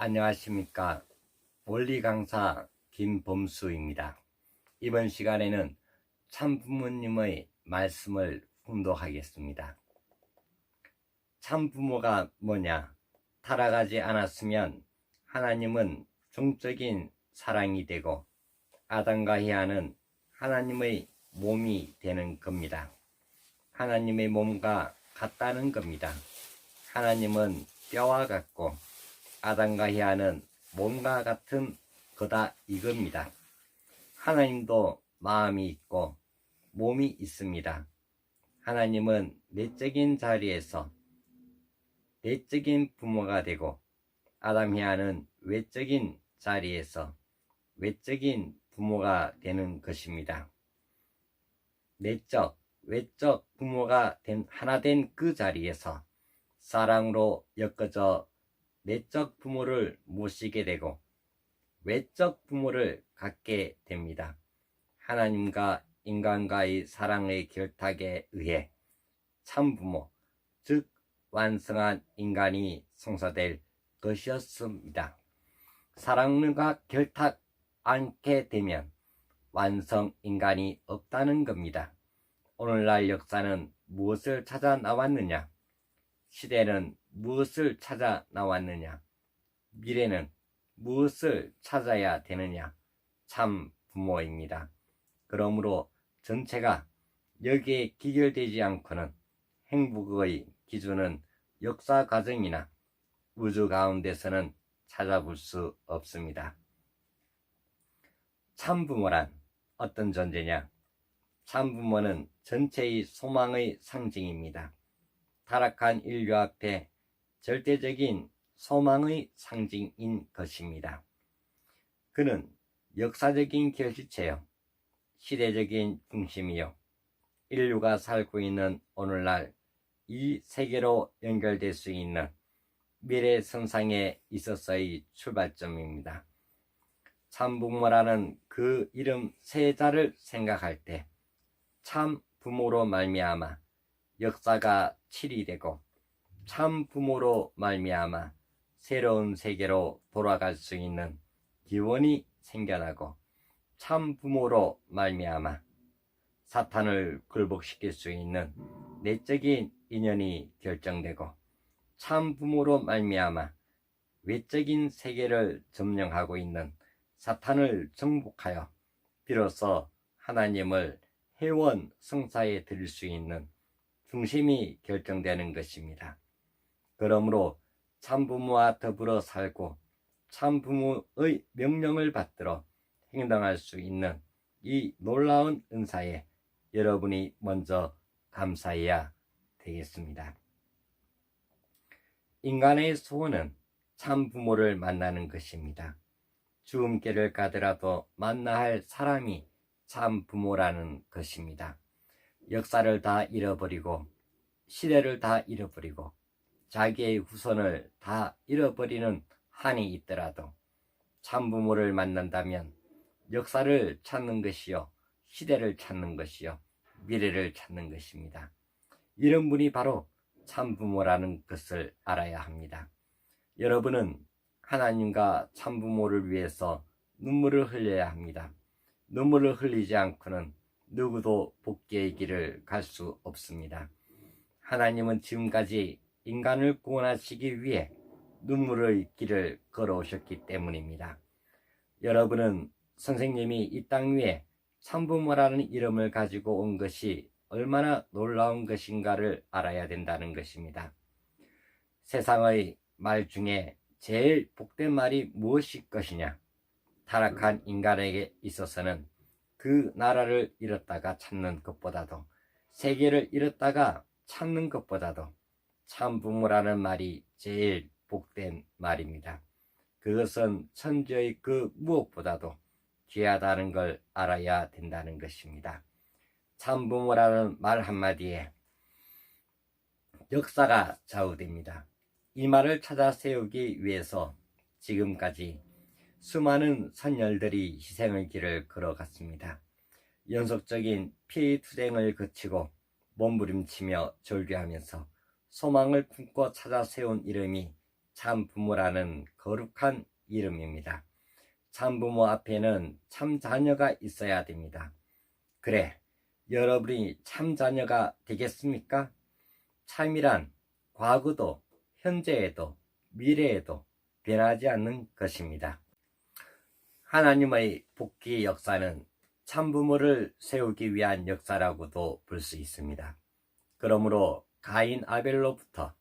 안녕하십니까. 원리 강사 김범수입니다. 이번 시간에는 참부모님의 말씀을 훈독하겠습니다. 참부모가 뭐냐? 타락하지 않았으면 하나님은 종적인 사랑이 되고 아담과 히아는 하나님의 몸이 되는 겁니다. 하나님의 몸과 같다는 겁니다. 하나님은 뼈와 같고 아담과 히아는 몸과 같은 거다 이겁니다. 하나님도 마음이 있고 몸이 있습니다. 하나님은 내적인 자리에서 내적인 부모가 되고 아담 히아는 외적인 자리에서 외적인 부모가 되는 것입니다. 내적, 외적 부모가 하나 된 그 자리에서 사랑으로 엮어져 내적 부모를 모시게 되고 외적 부모를 갖게 됩니다. 하나님과 인간과의 사랑의 결탁에 의해 참부모, 즉 완성한 인간이 성사될 것이었습니다. 사랑과 결탁 않게 되면 완성 인간이 없다는 겁니다. 오늘날 역사는 무엇을 찾아 나왔느냐? 시대는 무엇을 찾아 나왔느냐? 미래는 무엇을 찾아야 되느냐? 참 부모입니다. 그러므로 전체가 여기에 기결되지 않고는 행복의 기준은 역사 과정이나 우주 가운데서는 찾아볼 수 없습니다. 참부모란 어떤 존재냐? 참부모는 전체의 소망의 상징입니다. 타락한 인류 앞에 절대적인 소망의 상징인 것입니다. 그는 역사적인 결실체요, 시대적인 중심이요, 인류가 살고 있는 오늘날 이 세계로 연결될 수 있는 미래 선상에 있어서의 출발점입니다. 참부모라는 그 이름 세 자를 생각할 때 참 부모로 말미암아 역사가 칠이 되고 참 부모로 말미암아 새로운 세계로 돌아갈 수 있는 기원이 생겨나고 참 부모로 말미암아 사탄을 굴복시킬 수 있는 내적인 인연이 결정되고 참 부모로 말미암아 외적인 세계를 점령하고 있는 사탄을 정복하여 비로소 하나님을 회원 성사에 드릴 수 있는 중심이 결정되는 것입니다. 그러므로 참부모와 더불어 살고 참부모의 명령을 받들어 행동할 수 있는 이 놀라운 은사에 여러분이 먼저 감사해야 되겠습니다. 인간의 소원은 참부모를 만나는 것입니다. 죽음길을 가더라도 만나야 할 사람이 참부모라는 것입니다. 역사를 다 잃어버리고 시대를 다 잃어버리고 자기의 후손을 다 잃어버리는 한이 있더라도 참부모를 만난다면 역사를 찾는 것이요, 시대를 찾는 것이요, 미래를 찾는 것입니다. 이런 분이 바로 참부모라는 것을 알아야 합니다. 여러분은 하나님과 참부모를 위해서 눈물을 흘려야 합니다. 눈물을 흘리지 않고는 누구도 복귀의 길을 갈 수 없습니다. 하나님은 지금까지 인간을 구원하시기 위해 눈물의 길을 걸어오셨기 때문입니다. 여러분은 선생님이 이 땅 위에 참부모라는 이름을 가지고 온 것이 얼마나 놀라운 것인가를 알아야 된다는 것입니다. 세상의 말 중에 제일 복된 말이 무엇일 것이냐? 타락한 인간에게 있어서는 그 나라를 잃었다가 찾는 것보다도 세계를 잃었다가 찾는 것보다도 참부모라는 말이 제일 복된 말입니다. 그것은 천지의 그 무엇보다도 귀하다는 걸 알아야 된다는 것입니다. 참부모라는 말 한마디에 역사가 좌우됩니다. 이 말을 찾아 세우기 위해서 지금까지 수많은 선열들이 희생의 길을 걸어갔습니다. 연속적인 피의 투쟁을 거치고 몸부림치며 절규하면서 소망을 품고 찾아 세운 이름이 참부모라는 거룩한 이름입니다. 참부모 앞에는 참자녀가 있어야 됩니다. 그래, 여러분이 참자녀가 되겠습니까? 참이란 과거도 현재에도 미래에도 변하지 않는 것입니다. 하나님의 복귀 역사는 참부모를 세우기 위한 역사라고도 볼 수 있습니다. 그러므로 가인 아벨로부터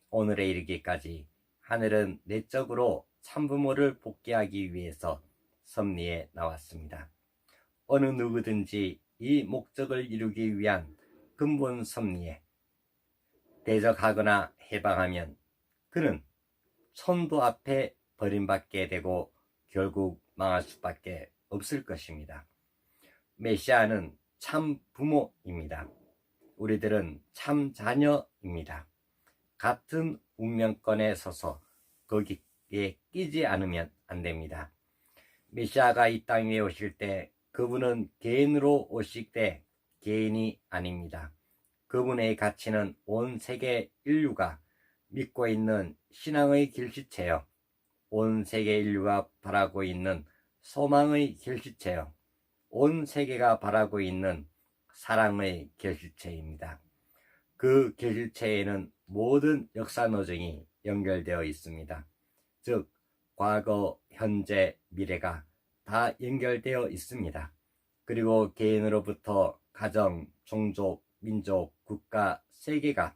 오늘에 이르기까지 하늘은 내적으로 참부모를 복귀하기 위해서 섭리해 나왔습니다. 어느 누구든지 이 목적을 이루기 위한 근본 섭리에 대적하거나 해방하면 그는 천도 앞에 버림받게 되고 결국 망할 수밖에 없을 것입니다. 메시아는 참 부모입니다. 우리들은 참 자녀입니다. 같은 운명권에 서서 거기에 끼지 않으면 안 됩니다. 메시아가 이 땅 위에 오실 때 그분은 개인으로 오실 때 개인이 아닙니다. 그분의 가치는 온 세계 인류가 믿고 있는 신앙의 길시체요, 온 세계 인류가 바라고 있는 소망의 길시체요, 온 세계가 바라고 있는 사랑의 길시체입니다. 그 길시체에는 모든 역사 노정이 연결되어 있습니다. 즉 과거, 현재, 미래가 다 연결되어 있습니다. 그리고 개인으로부터 가정, 종족, 민족, 국가, 세계가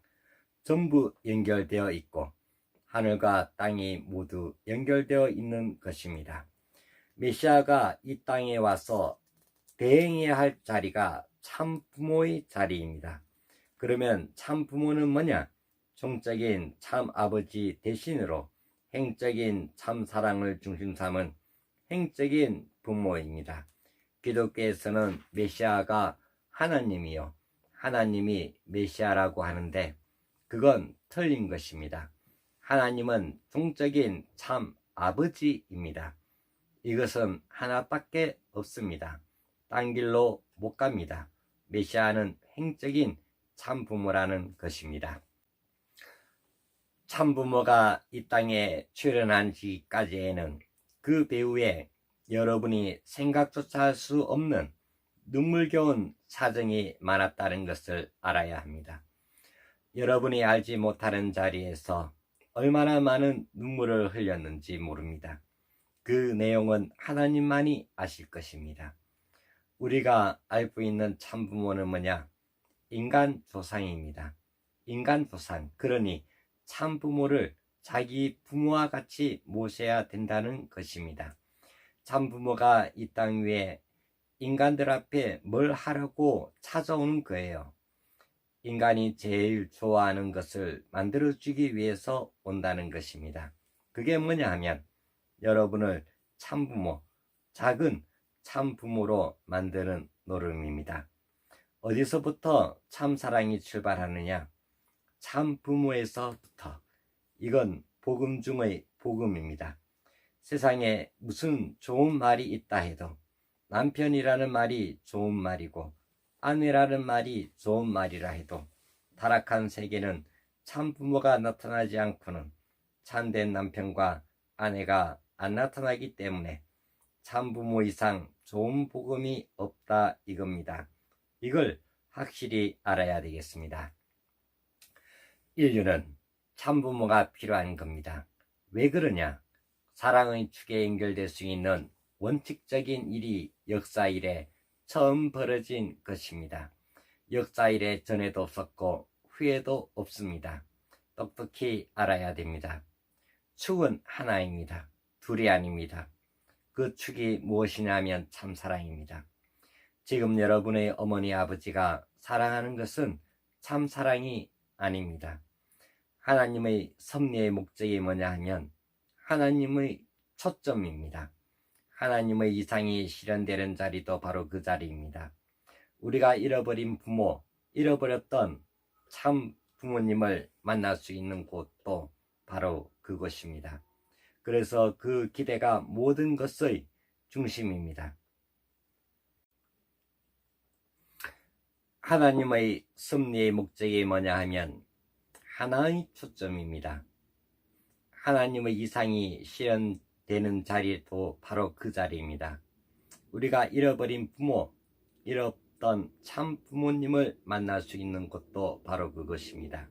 전부 연결되어 있고 하늘과 땅이 모두 연결되어 있는 것입니다. 메시아가 이 땅에 와서 대행해야 할 자리가 참 부모의 자리입니다. 그러면 참 부모는 뭐냐? 종적인 참 아버지 대신으로 행적인 참 사랑을 중심 삼은 행적인 부모입니다. 기독교에서는 메시아가 하나님이요, 하나님이 메시아라고 하는데 그건 틀린 것입니다. 하나님은 종적인 참 아버지입니다. 이것은 하나밖에 없습니다. 딴 길로 못 갑니다. 메시아는 행적인 참부모라는 것입니다. 참부모가 이 땅에 출현한 시까지에는 그 배후에 여러분이 생각조차 할 수 없는 눈물겨운 사정이 많았다는 것을 알아야 합니다. 여러분이 알지 못하는 자리에서 얼마나 많은 눈물을 흘렸는지 모릅니다. 그 내용은 하나님만이 아실 것입니다. 우리가 알고 있는 참부모는 뭐냐? 인간 조상입니다. 인간 조상, 그러니 참부모를 자기 부모와 같이 모셔야 된다는 것입니다. 참부모가 이 땅 위에 인간들 앞에 뭘 하라고 찾아오는 거예요. 인간이 제일 좋아하는 것을 만들어주기 위해서 온다는 것입니다. 그게 뭐냐 하면 여러분을 참부모, 작은 참부모로 만드는 노름입니다. 어디서부터 참사랑이 출발하느냐? 참부모에서부터. 이건 복음 중의 복음입니다. 세상에 무슨 좋은 말이 있다 해도 남편이라는 말이 좋은 말이고 아내라는 말이 좋은 말이라 해도 타락한 세계는 참부모가 나타나지 않고는 참된 남편과 아내가 안 나타나기 때문에 참부모 이상 좋은 복음이 없다 이겁니다. 이걸 확실히 알아야 되겠습니다. 인류는 참부모가 필요한 겁니다. 왜 그러냐? 사랑의 축에 연결될 수 있는 원칙적인 일이 역사 이래 처음 벌어진 것입니다. 역사 이래 전에도 없었고 후에도 없습니다. 똑똑히 알아야 됩니다. 축은 하나입니다. 둘이 아닙니다. 그 축이 무엇이냐면 참사랑입니다. 지금 여러분의 어머니 아버지가 사랑하는 것은 참사랑이 아닙니다. 하나님의 섭리의 목적이 뭐냐 하면 하나님의 초점입니다. 하나님의 이상이 실현되는 자리도 바로 그 자리입니다. 우리가 잃어버린 부모, 잃어버렸던 참 부모님을 만날 수 있는 곳도 바로 그곳입니다. 그래서 그 기대가 모든 것의 중심입니다. 하나님의 섭리의 목적이 뭐냐 하면 하나의 초점입니다. 하나님의 이상이 실현되는 자리도 바로 그 자리입니다. 우리가 잃어버린 부모, 잃었던 참 부모님을 만날 수 있는 곳도 바로 그것입니다.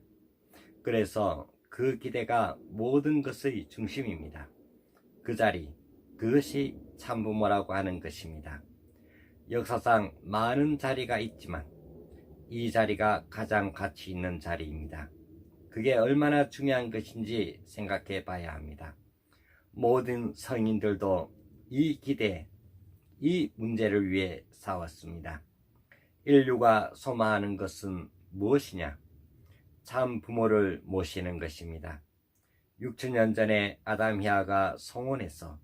그래서 그 기대가 모든 것의 중심입니다. 그 자리, 그것이 참부모라고 하는 것입니다. 역사상 많은 자리가 있지만 이 자리가 가장 가치 있는 자리입니다. 그게 얼마나 중요한 것인지 생각해 봐야 합니다. 모든 성인들도 이 기대, 이 문제를 위해 싸웠습니다. 인류가 소망하는 것은 무엇이냐? 참 부모를 모시는 것입니다. 6천년 전에 아담 히아가 성혼해서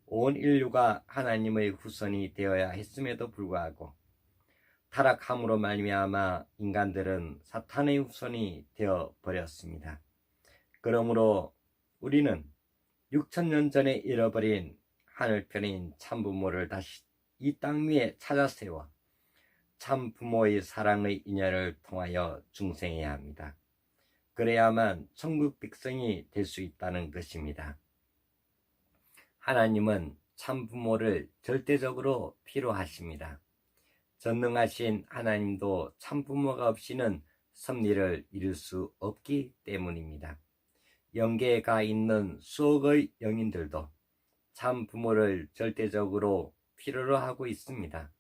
온 인류가 하나님의 후손이 되어야 했음에도 불구하고 타락함으로 말미암아 인간들은 사탄의 후손이 되어 버렸습니다. 그러므로 우리는 6천년 전에 잃어버린 하늘편인 참부모를 다시 이 땅 위에 찾아 세워 참부모의 사랑의 인연을 통하여 중생해야 합니다. 그래야만 천국 백성이 될 수 있다는 것입니다. 하나님은 참부모를 절대적으로 필요하십니다. 전능하신 하나님도 참부모가 없이는 섭리를 이룰 수 없기 때문입니다. 영계에 가 있는 수억의 영인들도 참부모를 절대적으로 필요로 하고 있습니다.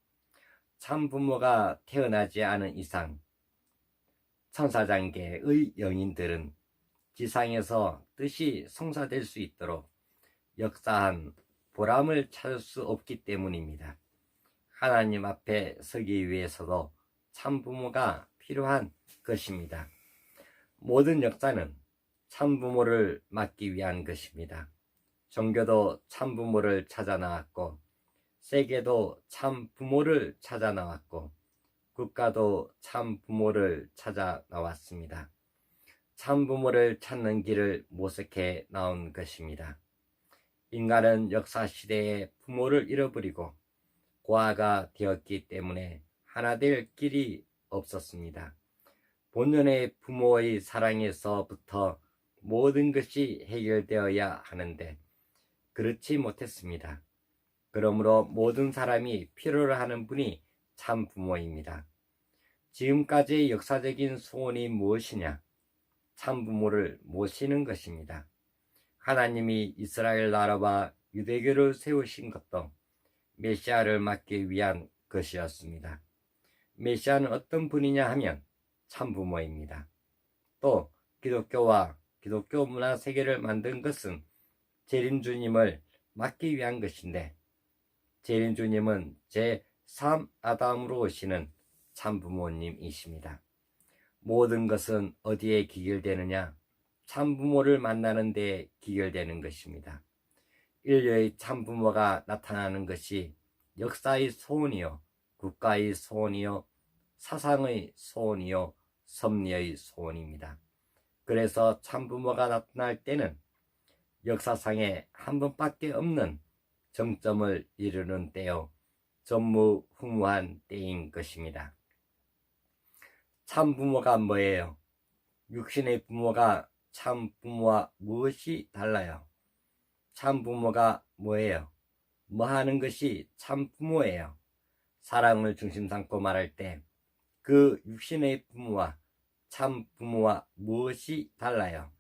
참부모가 태어나지 않은 이상 천사장계의 영인들은 지상에서 뜻이 성사될 수 있도록 역사한 보람을 찾을 수 없기 때문입니다. 하나님 앞에 서기 위해서도 참부모가 필요한 것입니다. 모든 역사는 참부모를 맡기 위한 것입니다. 종교도 참부모를 찾아 나왔고, 세계도 참부모를 찾아 나왔고, 국가도 참부모를 찾아 나왔습니다. 참부모를 찾는 길을 모색해 나온 것입니다. 인간은 역사시대에 부모를 잃어버리고 고아가 되었기 때문에 하나 될 길이 없었습니다. 본연의 부모의 사랑에서부터 모든 것이 해결되어야 하는데 그렇지 못했습니다. 그러므로 모든 사람이 필요로 하는 분이 참 부모입니다. 지금까지의 역사적인 소원이 무엇이냐? 참 부모를 모시는 것입니다. 하나님이 이스라엘 나라와 유대교를 세우신 것도 메시아를 맡기 위한 것이었습니다. 메시아는 어떤 분이냐 하면 참부모입니다. 또 기독교와 기독교 문화 세계를 만든 것은 재림주님을 맡기 위한 것인데 재림주님은 제3 아담으로 오시는 참부모님이십니다. 모든 것은 어디에 기결되느냐? 참부모를 만나는 데에 기결되는 것입니다. 인류의 참부모가 나타나는 것이 역사의 소원이요, 국가의 소원이요, 사상의 소원이요, 섭리의 소원입니다. 그래서 참부모가 나타날 때는 역사상에 한 번밖에 없는 정점을 이루는 때요, 전무후무한 때인 것입니다. 참부모가 뭐예요? 육신의 부모가 참부모와 무엇이 달라요? 참부모가 뭐예요? 뭐 하는 것이 참부모예요? 사랑을 중심 삼고 말할 때 그 육신의 부모와 참부모와 무엇이 달라요?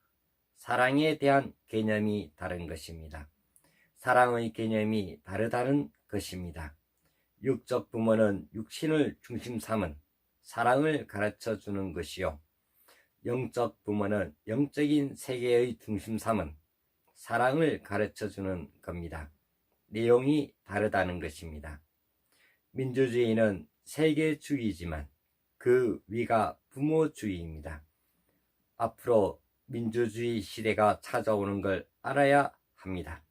사랑에 대한 개념이 다른 것입니다. 사랑의 개념이 다르다는 것입니다. 육적 부모는 육신을 중심 삼은 사랑을 가르쳐 주는 것이요, 영적 부모는 영적인 세계의 중심 삼은 사랑을 가르쳐 주는 겁니다. 내용이 다르다는 것입니다. 민주주의는 세계주의지만 그 위가 부모주의입니다. 앞으로 민주주의 시대가 찾아오는 걸 알아야 합니다.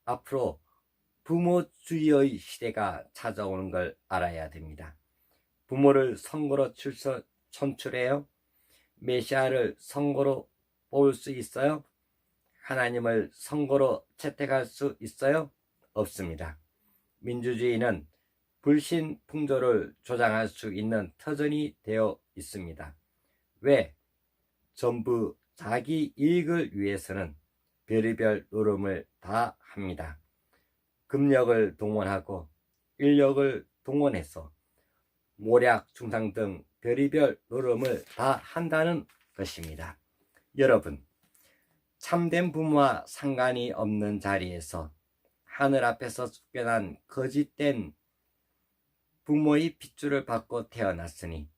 앞으로 부모주의의 시대가 찾아오는 걸 알아야 됩니다. 부모를 선거로 선출해요? 메시아를 선거로 뽑을 수 있어요? 하나님을 선거로 채택할 수 있어요? 없습니다. 민주주의는 불신 풍조를 조장할 수 있는 터전이 되어 있습니다. 왜? 전부 자기 이익을 위해서는 별의별 노름을 다 합니다. 금력을 동원하고 인력을 동원해서 모략, 중상 등 별의별 노름을 다 한다는 것입니다. 여러분, 참된 부모와 상관이 없는 자리에서 하늘 앞에서 쫓겨난 거짓된 부모의 핏줄을 받고 태어났으니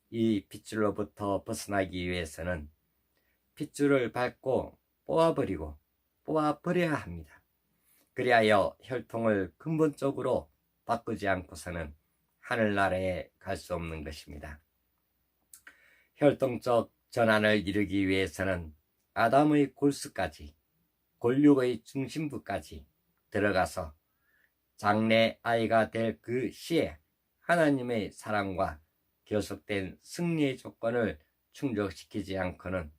이 핏줄로부터 벗어나기 위해서는 핏줄을 밟고 뽑아버려야 합니다. 그리하여 혈통을 근본적으로 바꾸지 않고서는 하늘나라에 갈 수 없는 것입니다. 혈통적 전환을 이루기 위해서는 아담의 골수까지, 골육의 중심부까지 들어가서 장래 아이가 될 그 시에 하나님의 사랑과 계속된 승리의 조건을 충족시키지 않고는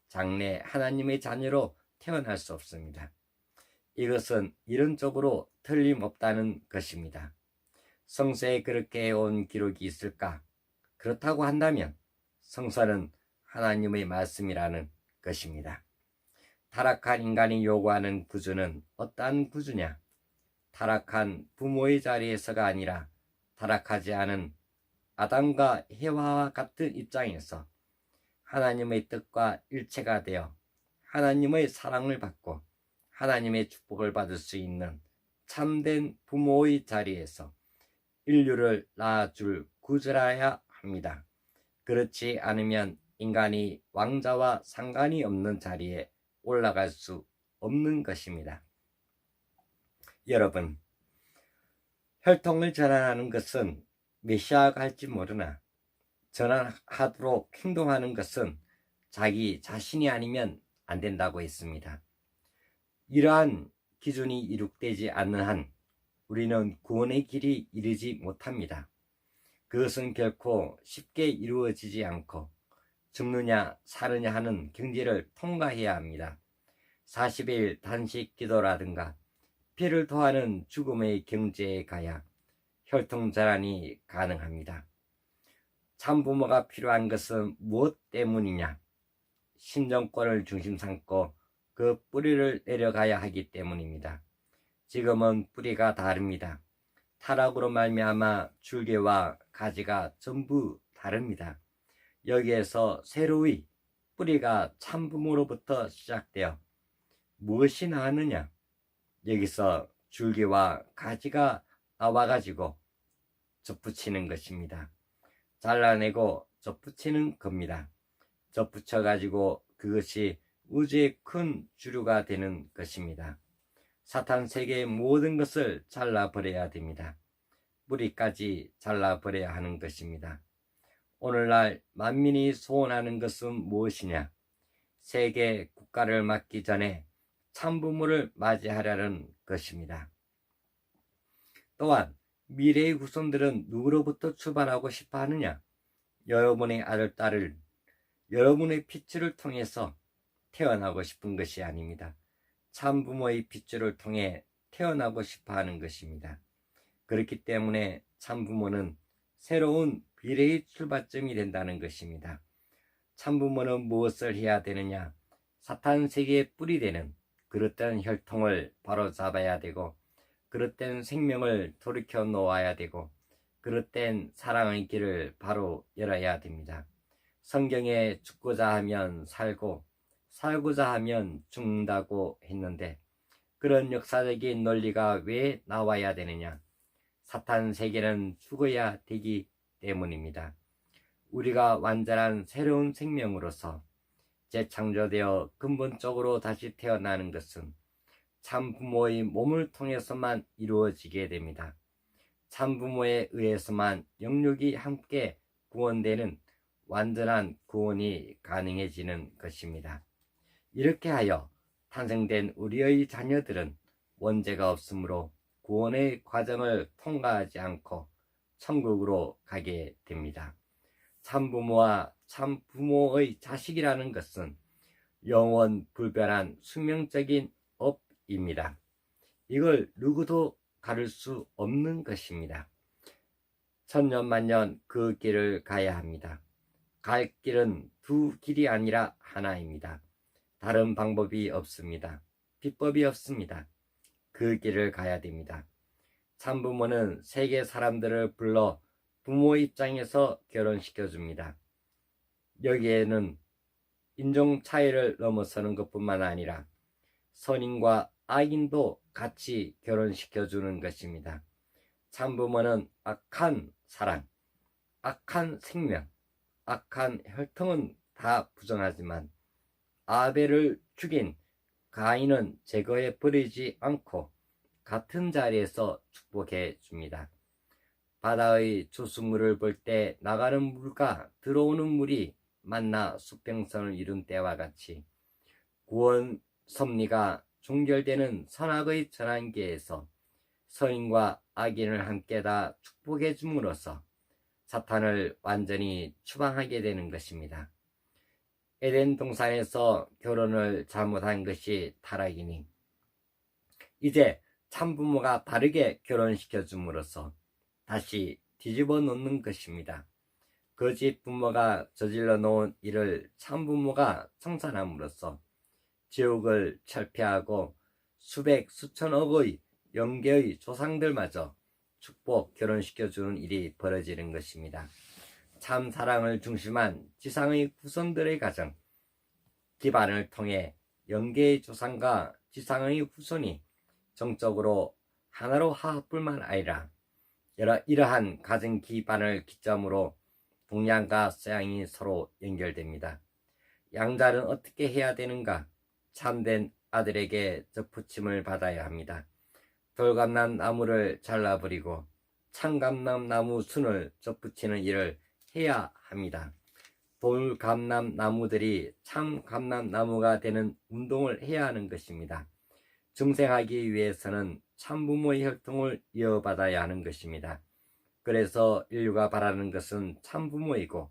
장래 하나님의 자녀로 태어날 수 없습니다. 이것은 이론적으로 틀림없다는 것입니다. 성서에 그렇게 해온 기록이 있을까? 그렇다고 한다면 성서는 하나님의 말씀이라는 것입니다. 타락한 인간이 요구하는 구주는 어떠한 구주냐? 타락한 부모의 자리에서가 아니라 타락하지 않은 아담과 해와와 같은 입장에서 하나님의 뜻과 일체가 되어 하나님의 사랑을 받고 하나님의 축복을 받을 수 있는 참된 부모의 자리에서 인류를 낳아줄 구주라야 합니다. 그렇지 않으면 인간이 왕자와 상관이 없는 자리에 올라갈 수 없는 것입니다. 여러분, 혈통을 전환하는 것은 메시아가 할지 모르나 전환하도록 행동하는 것은 자기 자신이 아니면 안 된다고 했습니다. 이러한 기준이 이룩되지 않는 한 우리는 구원의 길이 이르지 못합니다. 그것은 결코 쉽게 이루어지지 않고 죽느냐 사느냐 하는 경지를 통과해야 합니다. 40일 단식 기도라든가 피를 토하는 죽음의 경지에 가야 혈통 전환이 가능합니다. 참부모가 필요한 것은 무엇 때문이냐? 신정권을 중심 삼고 그 뿌리를 내려가야 하기 때문입니다. 지금은 뿌리가 다릅니다. 타락으로 말미암아 줄기와 가지가 전부 다릅니다. 여기에서 새로이 뿌리가 참부모로부터 시작되어 무엇이 나왔느냐? 여기서 줄기와 가지가 나와가지고 접붙이는 것입니다. 잘라내고 접붙이는 겁니다. 접붙여가지고 그것이 우주의 큰 주류가 되는 것입니다. 사탄 세계의 모든 것을 잘라버려야 됩니다. 뿌리까지 잘라버려야 하는 것입니다. 오늘날 만민이 소원하는 것은 무엇이냐? 세계 국가를 맡기 전에 참부모를 맞이하려는 것입니다. 또한 미래의 후손들은 누구로부터 출발하고 싶어 하느냐? 여러분의 아들, 딸을 여러분의 핏줄을 통해서 태어나고 싶은 것이 아닙니다. 참부모의 핏줄을 통해 태어나고 싶어 하는 것입니다. 그렇기 때문에 참부모는 새로운 미래의 출발점이 된다는 것입니다. 참부모는 무엇을 해야 되느냐? 사탄 세계의 뿌리 되는 그릇된 혈통을 바로잡아야 되고 그릇된 생명을 돌이켜 놓아야 되고 그릇된 사랑의 길을 바로 열어야 됩니다. 성경에 죽고자 하면 살고 살고자 하면 죽는다고 했는데 그런 역사적인 논리가 왜 나와야 되느냐? 사탄 세계는 죽어야 되기 때문입니다. 우리가 완전한 새로운 생명으로서 재창조되어 근본적으로 다시 태어나는 것은 참부모의 몸을 통해서만 이루어지게 됩니다. 참부모에 의해서만 영육이 함께 구원되는 완전한 구원이 가능해지는 것입니다. 이렇게 하여 탄생된 우리의 자녀들은 원죄가 없으므로 구원의 과정을 통과하지 않고 천국으로 가게 됩니다. 참부모와 참부모의 자식이라는 것은 영원 불변한 숙명적인 업입니다. 이걸 누구도 가를 수 없는 것입니다. 천년만년 그 길을 가야 합니다. 갈 길은 두 길이 아니라 하나입니다. 다른 방법이 없습니다. 비법이 없습니다. 그 길을 가야 됩니다. 참부모는 세계 사람들을 불러 부모 입장에서 결혼시켜 줍니다. 여기에는 인종 차이를 넘어서는 것뿐만 아니라 선인과 악인도 같이 결혼시켜 주는 것입니다. 참부모는 악한 사랑, 악한 생명, 악한 혈통은 다 부정하지만 아벨을 죽인 가인은 제거해 버리지 않고 같은 자리에서 축복해 줍니다. 바다의 조수물을 볼 때 나가는 물과 들어오는 물이 만나 수평선을 이룬 때와 같이 구원 섭리가 종결되는 선악의 전환기에서 선인과 악인을 함께 다 축복해 줌으로써 사탄을 완전히 추방하게 되는 것입니다. 에덴 동산에서 결혼을 잘못한 것이 타락이니 이제 참부모가 바르게 결혼시켜 줌으로써 다시 뒤집어 놓는 것입니다. 거짓 부모가 저질러 놓은 일을 참부모가 청산함으로써 지옥을 철폐하고 수백 수천억의 영계의 조상들마저 축복 결혼시켜주는 일이 벌어지는 것입니다. 참 사랑을 중심한 지상의 후손들의 가정 기반을 통해 영계의 조상과 지상의 후손이 정적으로 하나로 화합뿐만 아니라 이러한 가정 기반을 기점으로 동양과 서양이 서로 연결됩니다. 양자는 어떻게 해야 되는가? 참된 아들에게 접붙임을 받아야 합니다. 돌감람 나무를 잘라버리고 참감람 나무 순을 접붙이는 일을 해야 합니다. 돌감람 나무들이 참감람 나무가 되는 운동을 해야 하는 것입니다. 중생하기 위해서는 참부모의 혈통을 이어받아야 하는 것입니다. 그래서 인류가 바라는 것은 참부모이고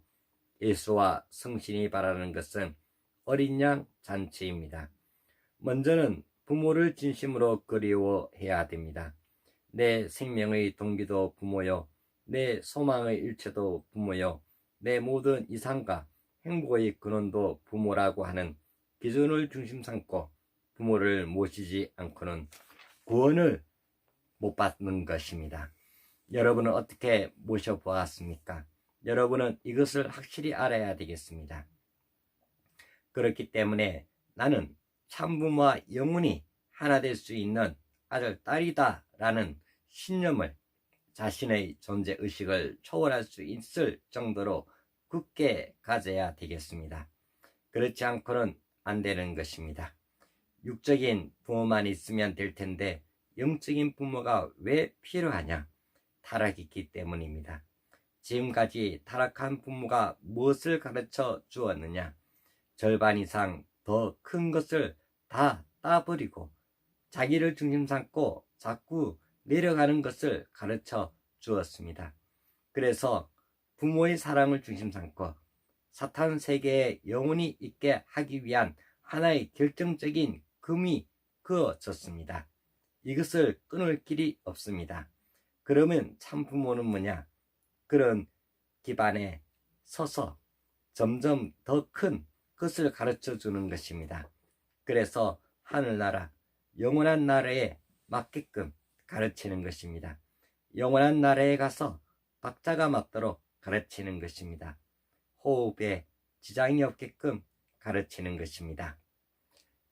예수와 성신이 바라는 것은 어린 양 잔치입니다. 먼저는 부모를 진심으로 그리워해야 됩니다. 내 생명의 동기도 부모요, 내 소망의 일체도 부모요, 내 모든 이상과 행복의 근원도 부모라고 하는 기준을 중심 삼고 부모를 모시지 않고는 구원을 못 받는 것입니다. 여러분은 어떻게 모셔보았습니까? 여러분은 이것을 확실히 알아야 되겠습니다. 그렇기 때문에 나는 참부모와 영원히 하나 될 수 있는 아들, 딸이다 라는 신념을 자신의 존재의식을 초월할 수 있을 정도로 굳게 가져야 되겠습니다. 그렇지 않고는 안 되는 것입니다. 육적인 부모만 있으면 될 텐데 영적인 부모가 왜 필요하냐? 타락이 있기 때문입니다. 지금까지 타락한 부모가 무엇을 가르쳐 주었느냐? 절반 이상 더 큰 것을 다 따버리고 자기를 중심 삼고 자꾸 내려가는 것을 가르쳐 주었습니다. 그래서 부모의 사랑을 중심 삼고 사탄 세계에 영원히 있게 하기 위한 하나의 결정적인 금이 그어졌습니다. 이것을 끊을 길이 없습니다. 그러면 참 부모는 뭐냐? 그런 기반에 서서 점점 더 큰 것을 가르쳐 주는 것입니다. 그래서 하늘나라, 영원한 나라에 맞게끔 가르치는 것입니다. 영원한 나라에 가서 박자가 맞도록 가르치는 것입니다. 호흡에 지장이 없게끔 가르치는 것입니다.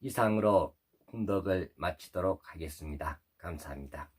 이상으로 훈독을 마치도록 하겠습니다. 감사합니다.